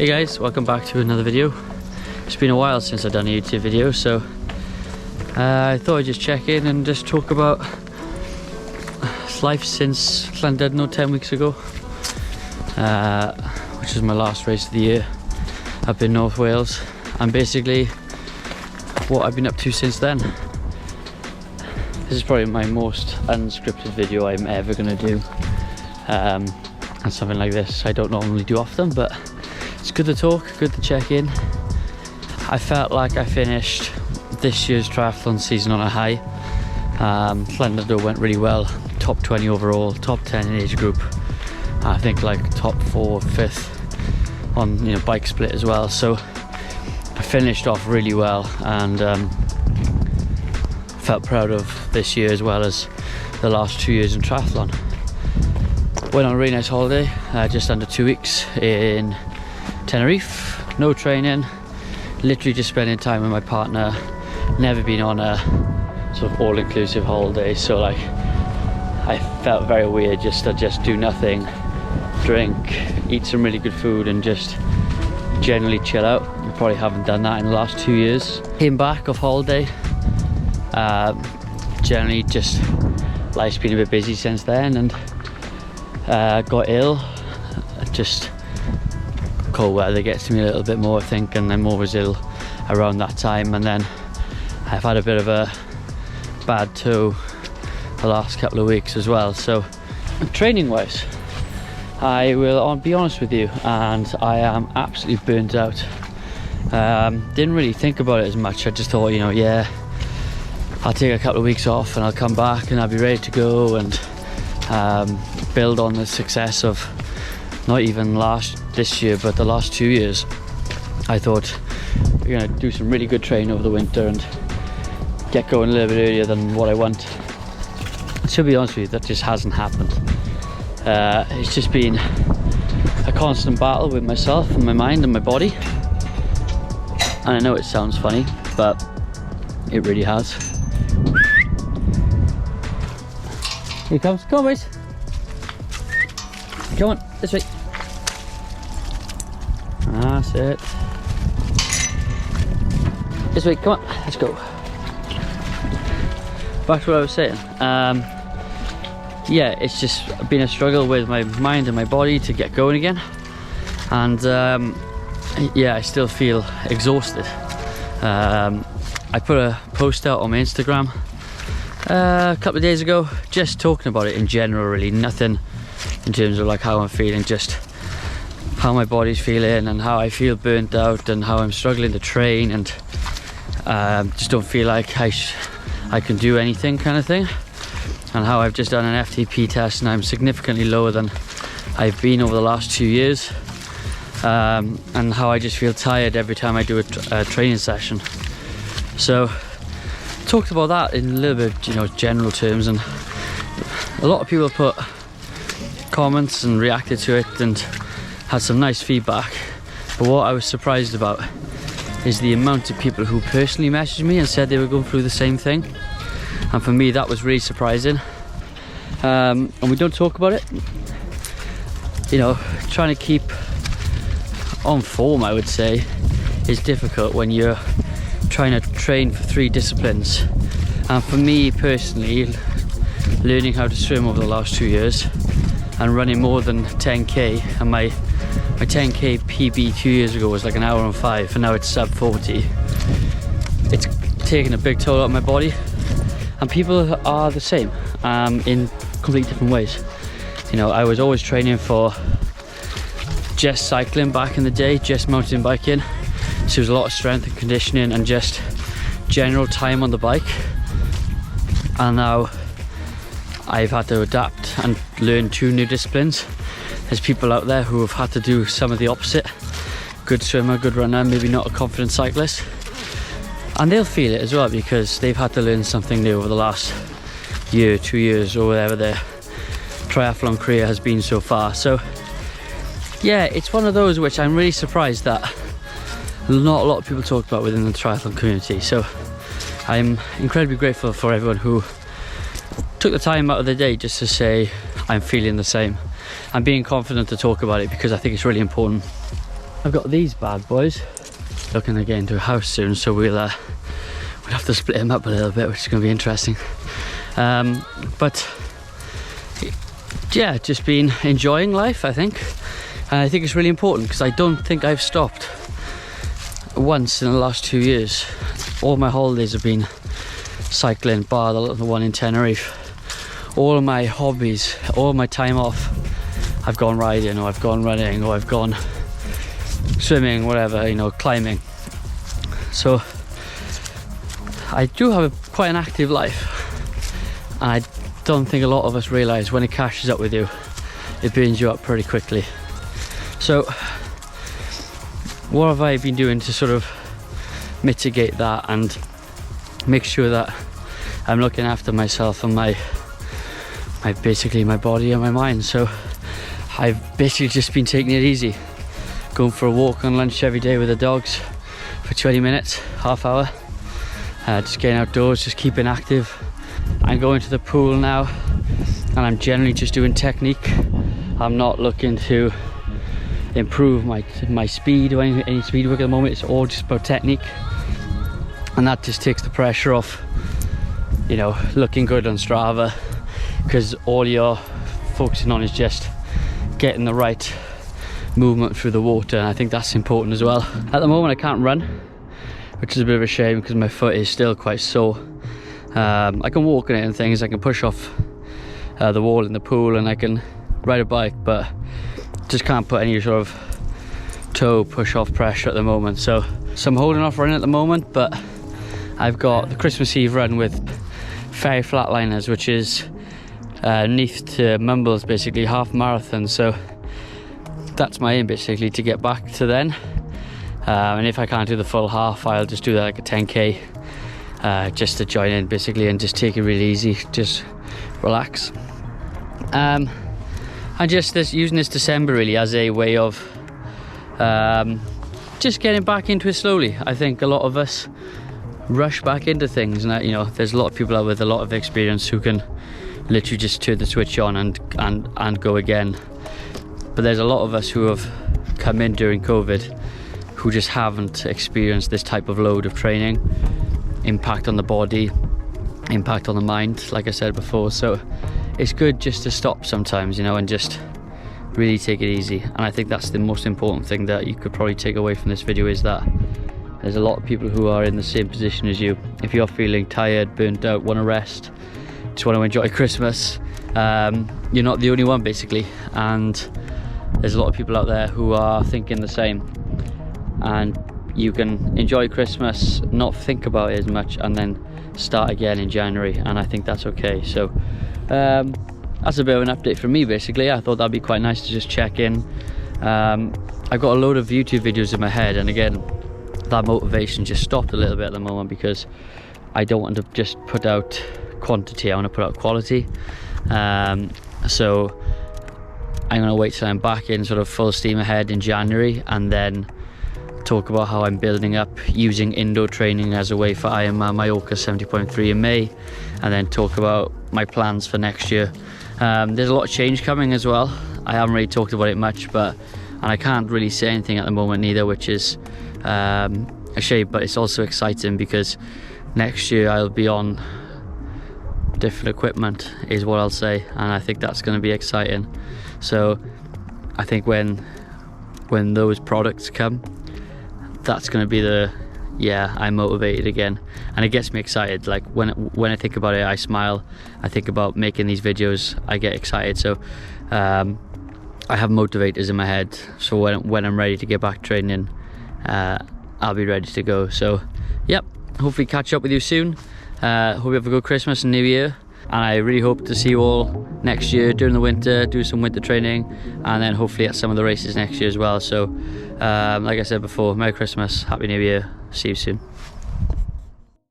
Hey guys, welcome back to another video. It's been a while since I've done a YouTube video, so I thought I'd just check in and just talk about life since Llandudno 10 weeks ago, which is my last race of the year up in North Wales, and basically what I've been up to since then. This is probably my most unscripted video I'm ever going to do, and something like this I don't normally do often, but it's good to talk, good to check in. I felt like I finished this year's triathlon season on a high. Llandudno went really well, top 20 overall, top 10 in age group. I think like top 4, 5th on bike split as well. So I finished off really well and felt proud of this year as well as the last 2 years in triathlon. Went on a really nice holiday, just under 2 weeks in Tenerife. No training, literally just spending time with my partner. Never been on a sort of all-inclusive holiday, so like I felt very weird just to do nothing, drink, eat some really good food and just generally chill out. I probably haven't done that in the last 2 years. Came back off holiday, generally just life's been a bit busy since then, and got ill. Just cold weather gets to me a little bit more, I think, and I'm always ill around that time. And then I've had a bit of a bad toe the last couple of weeks as well. So training wise, I will be honest with you, and I am absolutely burnt out. Didn't really think about it as much. I just thought, yeah, I'll take a couple of weeks off and I'll come back and I'll be ready to go and build on the success of not even this year but the last 2 years. I thought we're going to do some really good training over the winter and get going a little bit earlier than what I want. To be honest with you, that just hasn't happened. It's just been a constant battle with myself and my mind and my body, and I know it sounds funny, but it really has. Here he comes. Come on, boys. Come on, this way. That's it. This way, come on, let's go. Back to what I was saying. Yeah, it's just been a struggle with my mind and my body to get going again. And yeah, I still feel exhausted. I put a post out on my Instagram a couple of days ago, just talking about it in general, really. Nothing in terms of like how I'm feeling, just how my body's feeling and how I feel burnt out and how I'm struggling to train and just don't feel like I can do anything, kind of thing. And how I've just done an FTP test and I'm significantly lower than I've been over the last 2 years, and how I just feel tired every time I do a training session. So talked about that in a little bit general terms, and a lot of people put comments and reacted to it and had some nice feedback. But what I was surprised about is the amount of people who personally messaged me and said they were going through the same thing. And for me, that was really surprising. And we don't talk about it. Trying to keep on form, I would say, is difficult when you're trying to train for 3 disciplines. And for me personally, learning how to swim over the last 2 years and running more than 10k, and my 10k PB 2 years ago was like 1 hour and 5, and now it's sub 40. It's taken a big toll on my body, and people are the same in completely different ways. I was always training for just cycling back in the day, just mountain biking, so there's a lot of strength and conditioning and just general time on the bike. And now I've had to adapt and learn 2 new disciplines. There's people out there who have had to do some of the opposite. Good swimmer, good runner, maybe not a confident cyclist. And they'll feel it as well because they've had to learn something new over the last year, 2 years, or whatever their triathlon career has been so far. So yeah, it's one of those which I'm really surprised that not a lot of people talk about within the triathlon community. So I'm incredibly grateful for everyone who took the time out of the day just to say I'm feeling the same and being confident to talk about it, because I think it's really important. I've got these bad boys. Looking to get into a house soon, so we'll have to split them up a little bit, which is going to be interesting. But yeah, just been enjoying life, I think. And I think it's really important because I don't think I've stopped once in the last 2 years. All my holidays have been cycling, bar the one in Tenerife. All of my hobbies, all of my time off, I've gone riding, or I've gone running, or I've gone swimming, whatever, you know, climbing. So I do have quite an active life, and I don't think a lot of us realise when it catches up with you, it burns you up pretty quickly. So what have I been doing to sort of mitigate that and make sure that I'm looking after myself and my basically my body and my mind? So I've basically just been taking it easy, going for a walk on lunch every day with the dogs for 20 minutes, half hour, just getting outdoors, just keeping active. I'm going to the pool now, and I'm generally just doing technique. I'm not looking to improve my speed or any speed work at the moment. It's all just about technique, and that just takes the pressure off, you know, looking good on Strava, because all you're focusing on is just getting the right movement through the water, and I think that's important as well. At the moment I can't run, which is a bit of a shame because my foot is still quite sore. I can walk on it and things, I can push off the wall in the pool, and I can ride a bike, but just can't put any sort of toe push off pressure at the moment. So I'm holding off running at the moment, but I've got the Christmas Eve run with Ferry Flatliners, which is Neath to Mumbles, basically half marathon. So that's my aim, basically, to get back to then. And if I can't do the full half, I'll just do that like a 10k, just to join in basically, and just take it really easy, just relax. And just using this December really as a way of just getting back into it slowly. I think a lot of us rush back into things, and you know, there's a lot of people out with a lot of experience who can literally just turn the switch on and go again. But there's a lot of us who have come in during COVID who just haven't experienced this type of load of training, impact on the body, impact on the mind, like I said before. So it's good just to stop sometimes, you know, and just really take it easy. And I think that's the most important thing that you could probably take away from this video, is that there's a lot of people who are in the same position as you. If you're feeling tired, burnt out, want to rest, just want to enjoy Christmas, you're not the only one, basically. And there's a lot of people out there who are thinking the same, and you can enjoy Christmas, not think about it as much, and then start again in January, and I think that's okay. So that's a bit of an update from me, basically. I thought that'd be quite nice to just check in. I've got a load of YouTube videos in my head, and again, that motivation just stopped a little bit at the moment because I don't want to just put out quantity, I want to put out quality. So I'm going to wait till I'm back in sort of full steam ahead in January, and then talk about how I'm building up using indoor training as a way for Ironman Mallorca 70.3 in May, and then talk about my plans for next year. There's a lot of change coming as well. I haven't really talked about it much, and I can't really say anything at the moment either, which is a shame, but it's also exciting because next year I'll be on different equipment, is what I'll say, and I think that's going to be exciting. So I think when those products come, that's going to be I'm motivated again, and it gets me excited. Like when I think about it, I smile. I think about making these videos, I get excited. So I have motivators in my head, so when I'm ready to get back training, I'll be ready to go. So yep, hopefully catch up with you soon. Hope you have a good Christmas and New Year, and I really hope to see you all next year during the winter, do some winter training, and then hopefully at some of the races next year as well. So like I said before, Merry Christmas, Happy New Year, see you soon.